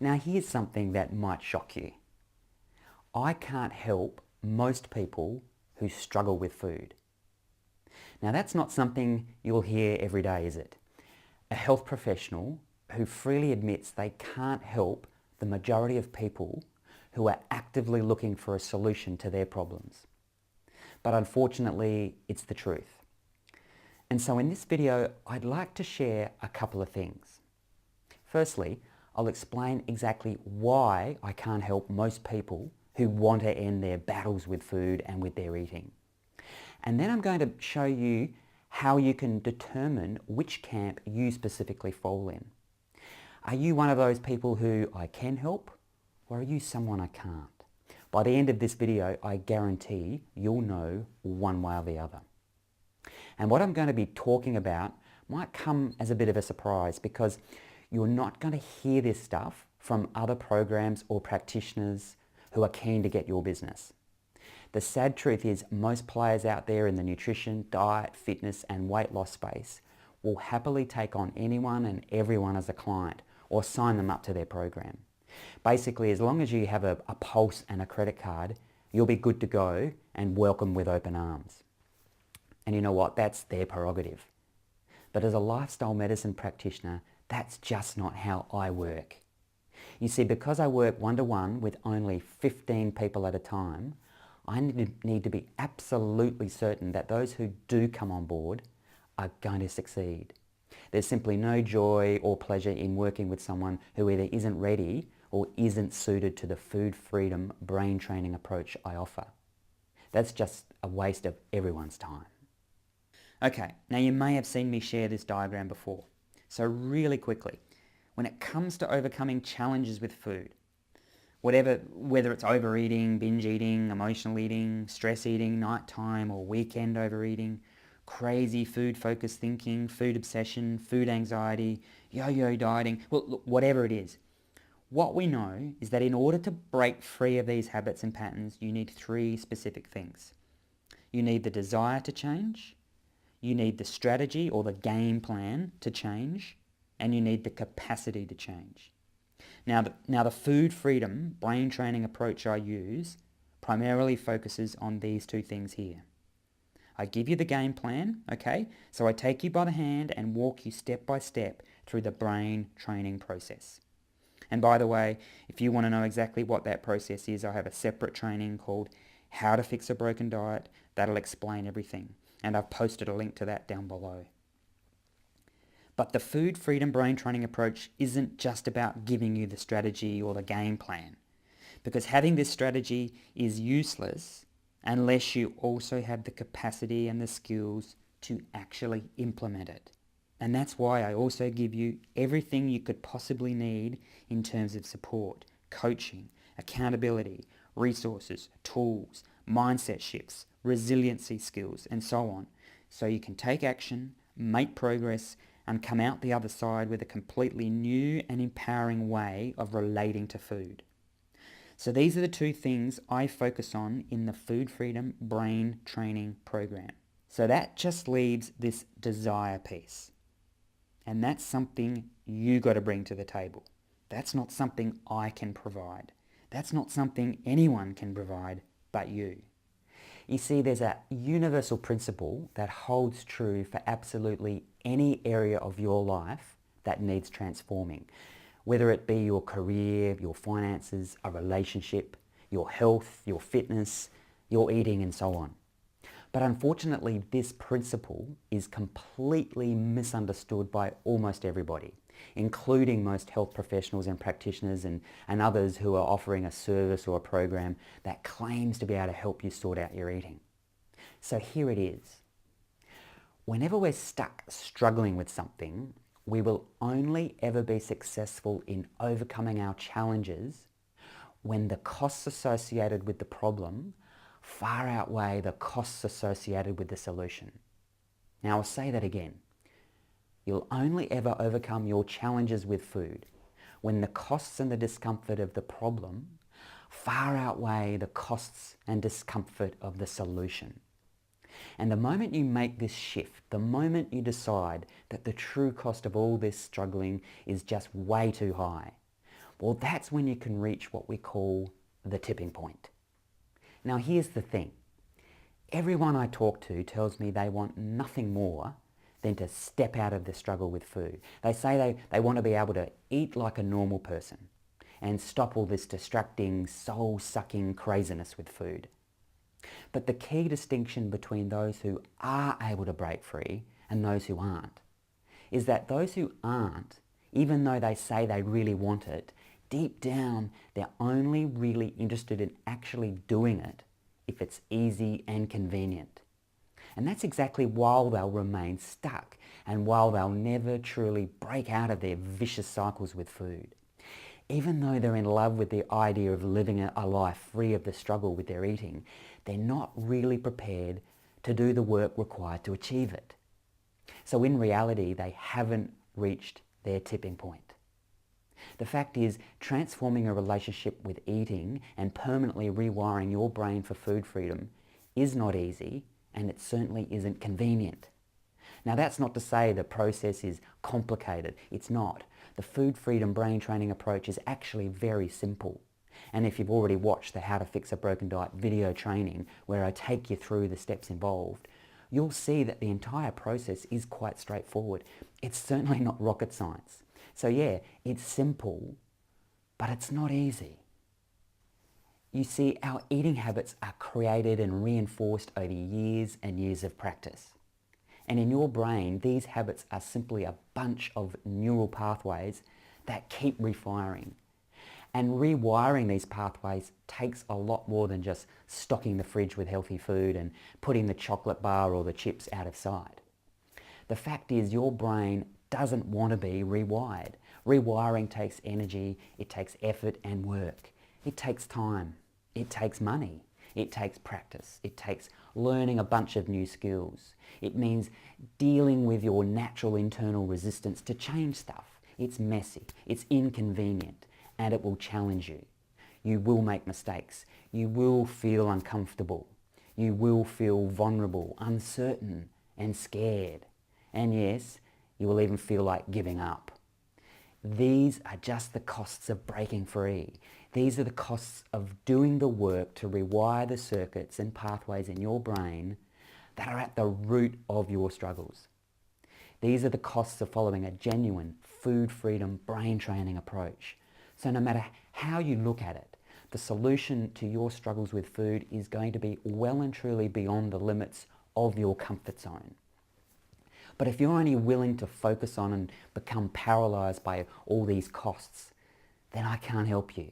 Now here's something that might shock you. I can't help most people who struggle with food. Now that's not something you'll hear every day, is it? A health professional who freely admits they can't help the majority of people who are actively looking for a solution to their problems. But unfortunately, it's the truth. And so in this video, I'd like to share a couple of things. Firstly, I'll explain exactly why I can't help most people who want to end their battles with food and with their eating. And then I'm going to show you how you can determine which camp you specifically fall in. Are you one of those people who I can help, or are you someone I can't? By the end of this video, I guarantee you'll know one way or the other. And what I'm going to be talking about might come as a bit of a surprise because you're not going to hear this stuff from other programs or practitioners who are keen to get your business. The sad truth is most players out there in the nutrition, diet, fitness and weight loss space will happily take on anyone and everyone as a client or sign them up to their program. Basically, as long as you have a pulse and a credit card, you'll be good to go and welcome with open arms. And you know what? That's their prerogative. But as a lifestyle medicine practitioner, that's just not how I work. You see, because I work one-to-one with only 15 people at a time, I need to be absolutely certain that those who do come on board are going to succeed. There's simply no joy or pleasure in working with someone who either isn't ready or isn't suited to the food freedom brain training approach I offer. That's just a waste of everyone's time. Okay, now you may have seen me share this diagram before. So really quickly, when it comes to overcoming challenges with food, whether it's overeating, binge eating, emotional eating, stress eating, nighttime or weekend overeating, crazy food-focused thinking, food obsession, food anxiety, yo-yo dieting, well, look, whatever it is, what we know is that in order to break free of these habits and patterns, you need three specific things. You need the desire to change, you need the strategy or the game plan to change, and you need the capacity to change. Now the food freedom brain training approach I use primarily focuses on these two things here. I give you the game plan, okay? So I take you by the hand and walk you step by step through the brain training process. And by the way, if you want to know exactly what that process is, I have a separate training called How to Fix a Broken Diet that'll explain everything. And I've posted a link to that down below. But the food freedom brain training approach isn't just about giving you the strategy or the game plan, because having this strategy is useless unless you also have the capacity and the skills to actually implement it. And that's why I also give you everything you could possibly need in terms of support, coaching, accountability, resources, tools, mindset shifts, resiliency skills, and so on, so you can take action, make progress, and come out the other side with a completely new and empowering way of relating to food. So these are the two things I focus on in the Food Freedom Brain Training Program. So that just leaves this desire piece. And that's something you got to bring to the table. That's not something I can provide. That's not something anyone can provide but you. You see, there's a universal principle that holds true for absolutely any area of your life that needs transforming, whether it be your career, your finances, a relationship, your health, your fitness, your eating, and so on. But unfortunately, this principle is completely misunderstood by almost everybody, including most health professionals and practitioners and others who are offering a service or a program that claims to be able to help you sort out your eating. So here it is. Whenever we're stuck struggling with something, we will only ever be successful in overcoming our challenges when the costs associated with the problem far outweigh the costs associated with the solution. Now I'll say that again. You'll only ever overcome your challenges with food when the costs and the discomfort of the problem far outweigh the costs and discomfort of the solution. And the moment you make this shift, the moment you decide that the true cost of all this struggling is just way too high, well, that's when you can reach what we call the tipping point. Now, here's the thing. Everyone I talk to tells me they want nothing more than to step out of the struggle with food. They say they want to be able to eat like a normal person and stop all this distracting, soul-sucking craziness with food. But the key distinction between those who are able to break free and those who aren't is that those who aren't, even though they say they really want it, deep down they're only really interested in actually doing it if it's easy and convenient. And that's exactly why they'll remain stuck and while they'll never truly break out of their vicious cycles with food. Even though they're in love with the idea of living a life free of the struggle with their eating, they're not really prepared to do the work required to achieve it. So in reality, they haven't reached their tipping point. The fact is, transforming a relationship with eating and permanently rewiring your brain for food freedom is not easy, and it certainly isn't convenient. Now, that's not to say the process is complicated. It's not. The food freedom brain training approach is actually very simple. And if you've already watched the How to Fix a Broken Diet video training, where I take you through the steps involved, you'll see that the entire process is quite straightforward. It's certainly not rocket science. So yeah, it's simple, but it's not easy. You see, our eating habits are created and reinforced over years and years of practice. And in your brain, these habits are simply a bunch of neural pathways that keep refiring. And rewiring these pathways takes a lot more than just stocking the fridge with healthy food and putting the chocolate bar or the chips out of sight. The fact is, your brain doesn't want to be rewired. Rewiring takes energy, it takes effort and work. It takes time, it takes money, it takes practice, it takes learning a bunch of new skills. It means dealing with your natural internal resistance to change stuff. It's messy, it's inconvenient, and it will challenge you. You will make mistakes. You will feel uncomfortable. You will feel vulnerable, uncertain, and scared. And yes, you will even feel like giving up. These are just the costs of breaking free. These are the costs of doing the work to rewire the circuits and pathways in your brain that are at the root of your struggles. These are the costs of following a genuine food freedom brain training approach. So no matter how you look at it, the solution to your struggles with food is going to be well and truly beyond the limits of your comfort zone. But if you're only willing to focus on and become paralyzed by all these costs, then I can't help you.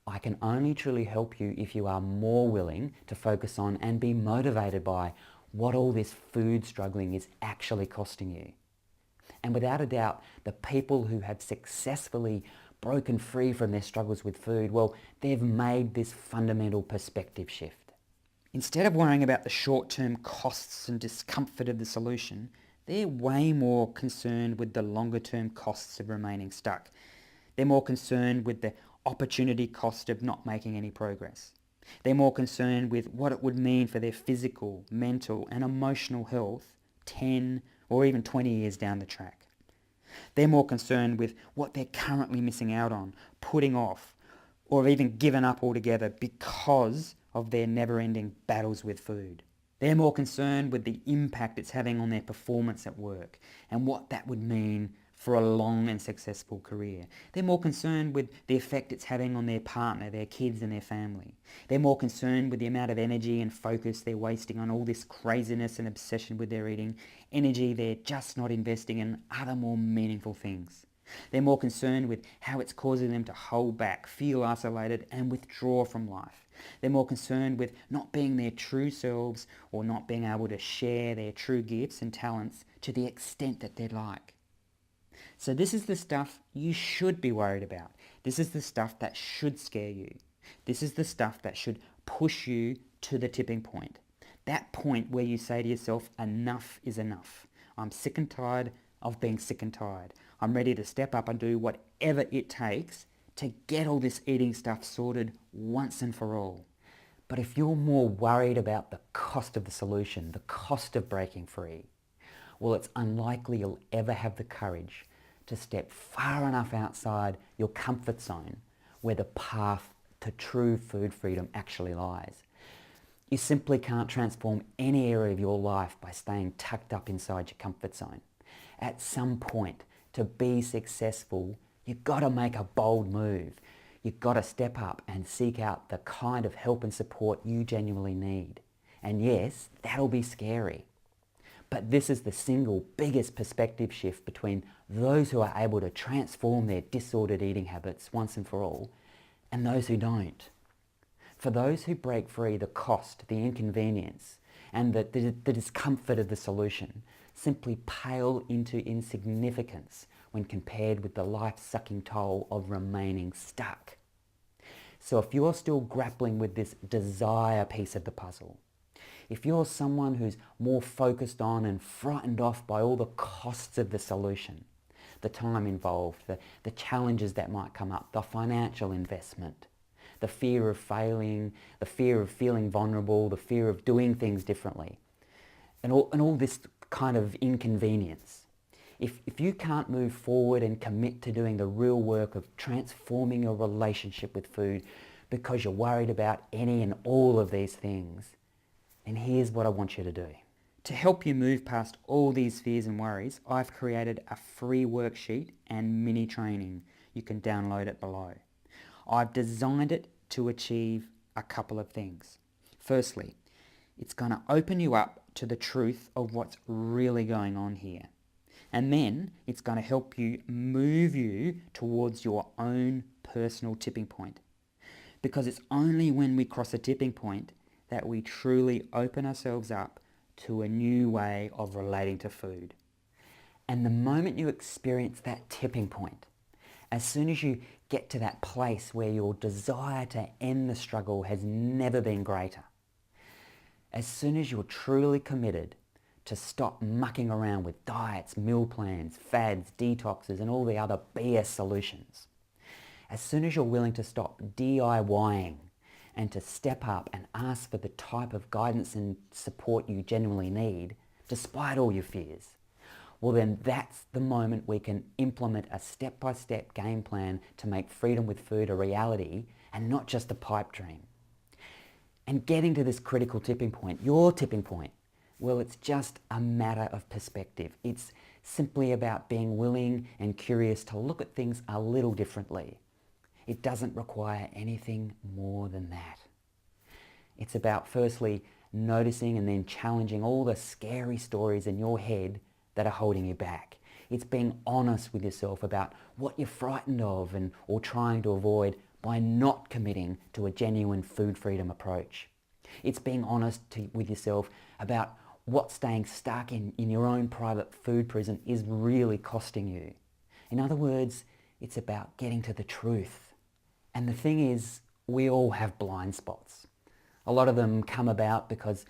I can only truly help you if you are more willing to focus on and be motivated by what all this food struggling is actually costing you. And without a doubt, the people who have successfully broken free from their struggles with food, well, they've made this fundamental perspective shift. Instead of worrying about the short-term costs and discomfort of the solution, they're way more concerned with the longer-term costs of remaining stuck. They're more concerned with the opportunity cost of not making any progress. They're more concerned with what it would mean for their physical, mental, and emotional health 10 or even 20 years down the track. They're more concerned with what they're currently missing out on, putting off, or even given up altogether because of their never-ending battles with food. They're more concerned with the impact it's having on their performance at work and what that would mean for a long and successful career. They're more concerned with the effect it's having on their partner, their kids and their family. They're more concerned with the amount of energy and focus they're wasting on all this craziness and obsession with their eating, energy they're just not investing in other more meaningful things. They're more concerned with how it's causing them to hold back, feel isolated and withdraw from life. They're more concerned with not being their true selves or not being able to share their true gifts and talents to the extent that they'd like. So this is the stuff you should be worried about. This is the stuff that should scare you. This is the stuff that should push you to the tipping point. That point where you say to yourself, enough is enough. I'm sick and tired of being sick and tired. I'm ready to step up and do whatever it takes to get all this eating stuff sorted once and for all. But if you're more worried about the cost of the solution, the cost of breaking free, well, it's unlikely you'll ever have the courage to step far enough outside your comfort zone where the path to true food freedom actually lies. You simply can't transform any area of your life by staying tucked up inside your comfort zone. At some point, to be successful, you've got to make a bold move. You've got to step up and seek out the kind of help and support you genuinely need. And yes, that'll be scary. But this is the single biggest perspective shift between those who are able to transform their disordered eating habits once and for all, and those who don't. For those who break free, the cost, the inconvenience, and the discomfort of the solution simply pale into insignificance when compared with the life-sucking toll of remaining stuck. So if you're still grappling with this desire piece of the puzzle, if you're someone who's more focused on and frightened off by all the costs of the solution, the time involved, the challenges that might come up, the financial investment, the fear of failing, the fear of feeling vulnerable, the fear of doing things differently, and all this kind of inconvenience. If you can't move forward and commit to doing the real work of transforming your relationship with food because you're worried about any and all of these things, then here's what I want you to do. To help you move past all these fears and worries, I've created a free worksheet and mini training. You can download it below. I've designed it to achieve a couple of things. Firstly, it's going to open you up to the truth of what's really going on here. And then it's going to help you move you towards your own personal tipping point. Because it's only when we cross a tipping point that we truly open ourselves up to a new way of relating to food. And the moment you experience that tipping point, as soon as you get to that place where your desire to end the struggle has never been greater, as soon as you're truly committed to stop mucking around with diets, meal plans, fads, detoxes, and all the other BS solutions, as soon as you're willing to stop DIYing and to step up and ask for the type of guidance and support you genuinely need, despite all your fears, well then that's the moment we can implement a step-by-step game plan to make freedom with food a reality and not just a pipe dream. And getting to this critical tipping point, your tipping point, well, it's just a matter of perspective. It's simply about being willing and curious to look at things a little differently. It doesn't require anything more than that. It's about firstly noticing and then challenging all the scary stories in your head that are holding you back. It's being honest with yourself about what you're frightened of or trying to avoid by not committing to a genuine food freedom approach. It's being honest with yourself about what staying stuck in your own private food prison is really costing you. In other words, it's about getting to the truth. And the thing is, we all have blind spots. A lot of them come about because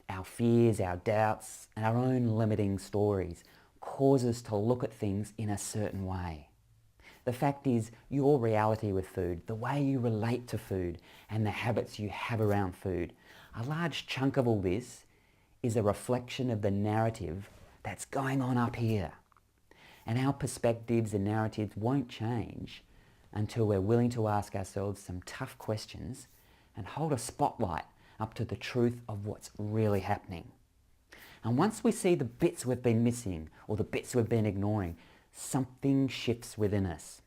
our fears, our doubts, and our own limiting stories cause us to look at things in a certain way. The fact is, your reality with food, the way you relate to food, and the habits you have around food, a large chunk of all this is a reflection of the narrative that's going on up here. And our perspectives and narratives won't change until we're willing to ask ourselves some tough questions and hold a spotlight up to the truth of what's really happening. And once we see the bits we've been missing or the bits we've been ignoring, something shifts within us.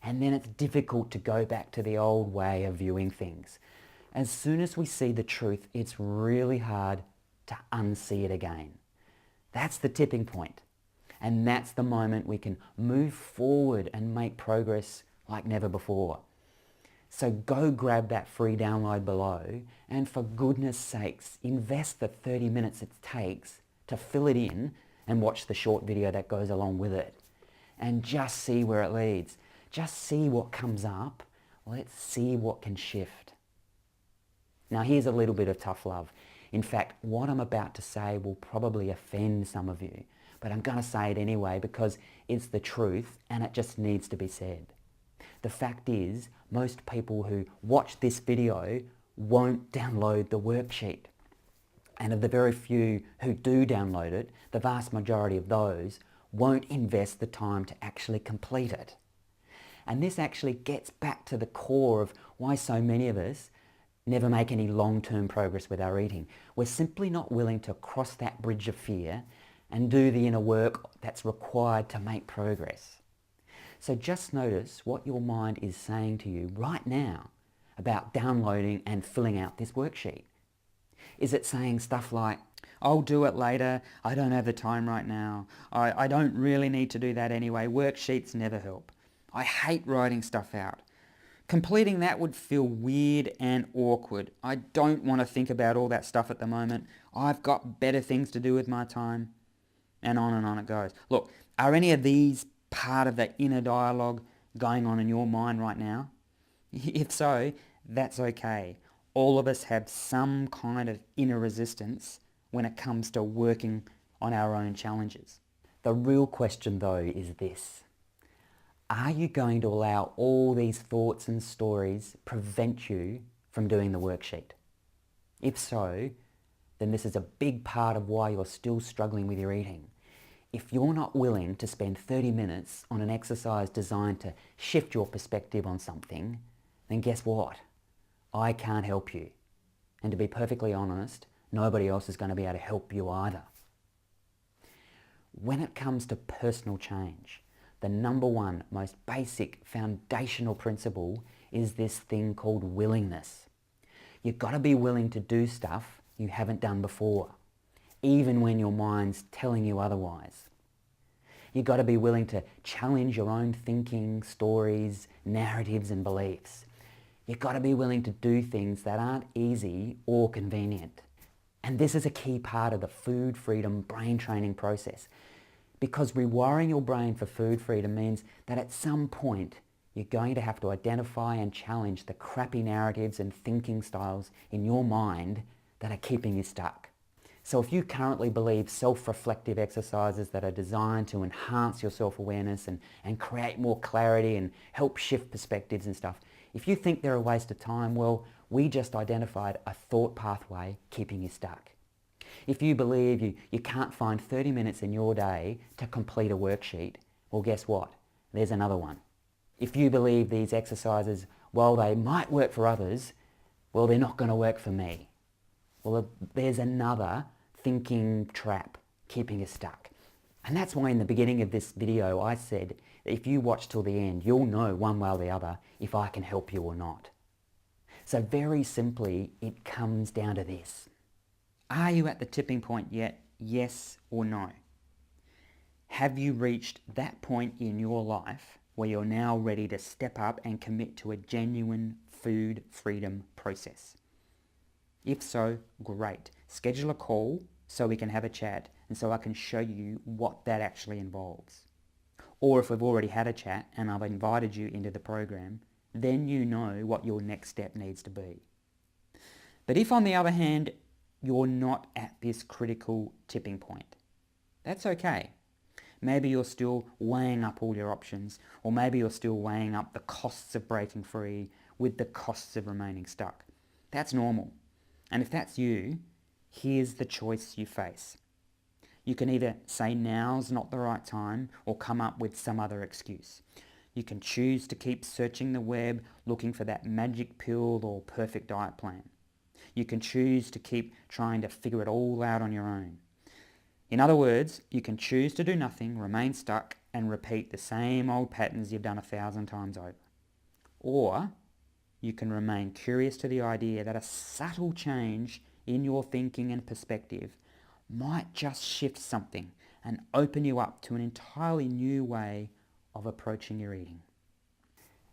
And then it's difficult to go back to the old way of viewing things. As soon as we see the truth, it's really hard to unsee it again. That's the tipping point. And that's the moment we can move forward and make progress like never before. So go grab that free download below, and for goodness sakes, invest the 30 minutes it takes to fill it in and watch the short video that goes along with it. And just see where it leads. Just see what comes up. Let's see what can shift. Now here's a little bit of tough love. In fact, what I'm about to say will probably offend some of you, but I'm going to say it anyway because it's the truth and it just needs to be said. The fact is, most people who watch this video won't download the worksheet. And of the very few who do download it, the vast majority of those won't invest the time to actually complete it. And this actually gets back to the core of why so many of us never make any long-term progress with our eating. We're simply not willing to cross that bridge of fear and do the inner work that's required to make progress. So just notice what your mind is saying to you right now about downloading and filling out this worksheet. Is it saying stuff like, I'll do it later, I don't have the time right now, I don't really need to do that anyway, worksheets never help, I hate writing stuff out, completing that would feel weird and awkward, I don't want to think about all that stuff at the moment, I've got better things to do with my time, and on it goes. Look, are any of these part of the inner dialogue going on in your mind right now? If so, that's okay. All of us have some kind of inner resistance when it comes to working on our own challenges. The real question though is this: are you going to allow all these thoughts and stories prevent you from doing the worksheet? If so, then this is a big part of why you're still struggling with your eating. If you're not willing to spend 30 minutes on an exercise designed to shift your perspective on something, then guess what? I can't help you. And to be perfectly honest, nobody else is going to be able to help you either. When it comes to personal change, the number one, most basic, foundational principle is this thing called willingness. You've got to be willing to do stuff you haven't done before, even when your mind's telling you otherwise. You've got to be willing to challenge your own thinking, stories, narratives and beliefs. You've got to be willing to do things that aren't easy or convenient. And this is a key part of the food freedom brain training process, because rewiring your brain for food freedom means that at some point you're going to have to identify and challenge the crappy narratives and thinking styles in your mind that are keeping you stuck. So if you currently believe self-reflective exercises that are designed to enhance your self-awareness and create more clarity and help shift perspectives and stuff, if you think they're a waste of time, well, we just identified a thought pathway keeping you stuck. If you believe you can't find 30 minutes in your day to complete a worksheet, well, guess what? There's another one. If you believe these exercises, while they might work for others, well, they're not going to work for me. Well, there's another thinking trap keeping you stuck. And that's why in the beginning of this video I said that if you watch till the end, you'll know one way or the other if I can help you or not. So very simply, it comes down to this. Are you at the tipping point yet? Yes or no? Have you reached that point in your life where you're now ready to step up and commit to a genuine food freedom process? If so, great. Schedule a call so we can have a chat and so I can show you what that actually involves. Or if we've already had a chat and I've invited you into the program, then you know what your next step needs to be. But if on the other hand, you're not at this critical tipping point, that's okay. Maybe you're still weighing up all your options, or maybe you're still weighing up the costs of breaking free with the costs of remaining stuck. That's normal. And if that's you, here's the choice you face. You can either say now's not the right time or come up with some other excuse. You can choose to keep searching the web looking for that magic pill or perfect diet plan. You can choose to keep trying to figure it all out on your own. In other words, you can choose to do nothing, remain stuck, and repeat the same old patterns you've done 1,000 times over. Or you can remain curious to the idea that a subtle change in your thinking and perspective might just shift something and open you up to an entirely new way of approaching your eating.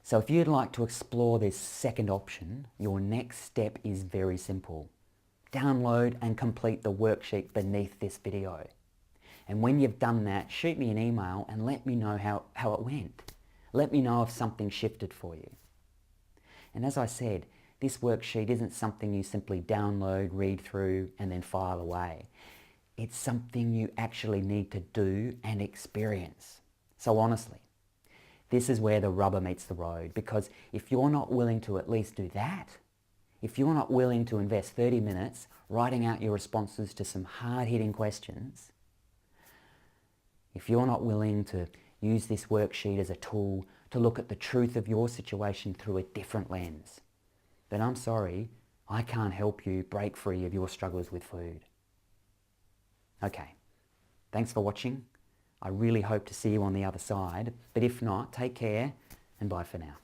So if you'd like to explore this second option, your next step is very simple. Download and complete the worksheet beneath this video. And when you've done that, shoot me an email and let me know how it went. Let me know if something shifted for you. And as I said, this worksheet isn't something you simply download, read through, and then file away. It's something you actually need to do and experience. So honestly, this is where the rubber meets the road, because if you're not willing to at least do that, if you're not willing to invest 30 minutes writing out your responses to some hard-hitting questions, if you're not willing to use this worksheet as a tool to to look at the truth of your situation through a different lens. But I'm sorry, I can't help you break free of your struggles with food. Okay, thanks for watching. I really hope to see you on the other side, but if not, take care and bye for now.